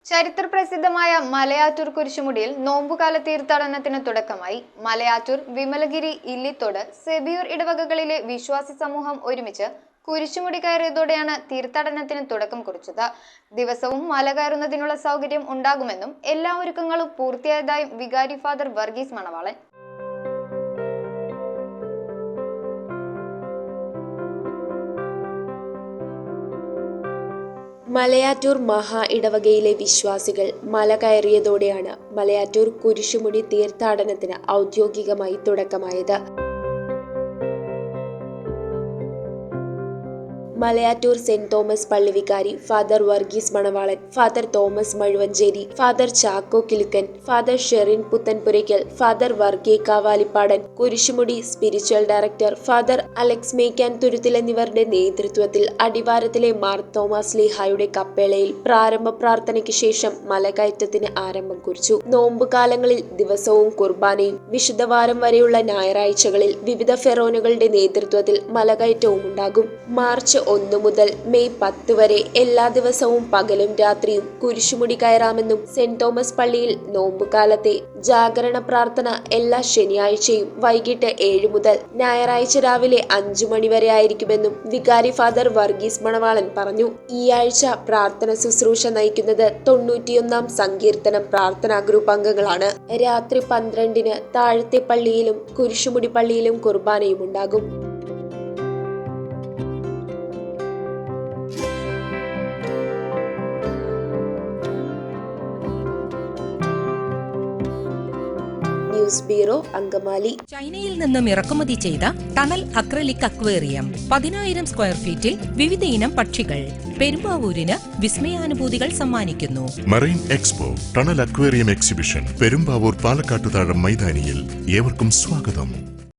ചരിത്രപ്രസിദ്ധമായ മലയാറ്റൂർ കുരിശുമുടിയിൽ നോമ്പുകാല തീർത്ഥാടനത്തിന് തുടക്കമായി. മലയാറ്റൂർ, വിമലഗിരി, ഇല്ലിത്തോട്, സെബിയൂർ ഇടവകകളിലെ വിശ്വാസി സമൂഹം ഒരുമിച്ച് കുരിശുമുടി കയറിയതോടെയാണ് തീർത്ഥാടനത്തിന് തുടക്കം കുറിച്ചത്. ദിവസവും മല കയറുന്നതിനുള്ള സൗകര്യം ഉണ്ടാകുമെന്നും എല്ലാ ഒരുക്കങ്ങളും പൂർത്തിയായതായും വികാരി ഫാദർ വർഗീസ് മണവാളൻ മലയാറ്റൂർ മഹാ ഇടവകയിലെ വിശ്വാസികൾ മല കയറിയതോടെയാണ് മലയാറ്റൂർ കുരിശുമുടി തീർത്ഥാടനത്തിന് ഔദ്യോഗികമായി തുടക്കമായത്. മലയാറ്റൂർ സെന്റ് തോമസ് പള്ളി വികാരി father Varghese Manavalan, father Thomas Mazhuvancheri, father Chacko Kilukkan, father Sherin Puthenpurackal, father Varghese Kavalippadan, Kurisumudi spiritual director father Alex Mekkan Thuruthil എന്നിവരുടെ നേതൃത്വത്തിൽ അടിവാരത്തിലെ മാർ തോമസ് ലീഹായുടെ കപ്പേളയിൽ പ്രാരംഭ പ്രാർത്ഥനയ്ക്ക് ശേഷം മലകയറ്റത്തിന് ആരംഭം കുറിച്ചു. നോമ്പുകാലങ്ങളിൽ ദിവസവും കുർബാനയും വിശുദ്ധവാരം വരെയുള്ള ഞായറാഴ്ചകളിൽ വിവിധ ഫെറോനുകളുടെ നേതൃത്വത്തിൽ മലകയറ്റവും ഉണ്ടാകും. മാർച്ച് 1 മുതൽ മെയ് 10 വരെ എല്ലാ ദിവസവും പകലും രാത്രിയും കുരിശുമുടി കയറാമെന്നും സെന്റ് തോമസ് പള്ളിയിൽ നോമ്പുകാലത്തെ ജാഗരണ പ്രാർത്ഥന എല്ലാ ശനിയാഴ്ചയും വൈകിട്ട് 7 മുതൽ ഞായറാഴ്ച രാവിലെ 5 മണി വരെ ആയിരിക്കുമെന്നും വികാരി ഫാദർ വർഗീസ് മണവാളൻ പറഞ്ഞു. ഈ ആഴ്ച പ്രാർത്ഥന ശുശ്രൂഷ നയിക്കുന്നത് 91-ാം സങ്കീർത്തനം പ്രാർത്ഥനാ ഗ്രൂപ്പ് അംഗങ്ങളാണ്. രാത്രി 12-ന് താഴത്തെ പള്ളിയിലും കുരിശുമുടി പള്ളിയിലും കുർബാനയും ഉണ്ടാകും. News bureau, Angamaly. ചൈനയിൽ നിന്നും ഇറക്കുമതി ചെയ്ത ടണൽ അക്രലിക് അക്വേറിയം 10,000 സ്ക്വയർ ഫീറ്റിൽ വിവിധ ഇനം പക്ഷികൾ പെരുമ്പാവൂരിന് വിസ്മയാനുഭൂതികൾ സമ്മാനിക്കുന്നു. Marine expo tunnel aquarium exhibition Perumbavoor Palakkattuthazham മൈതാനിയിൽ ഏവർക്കും സ്വാഗതം.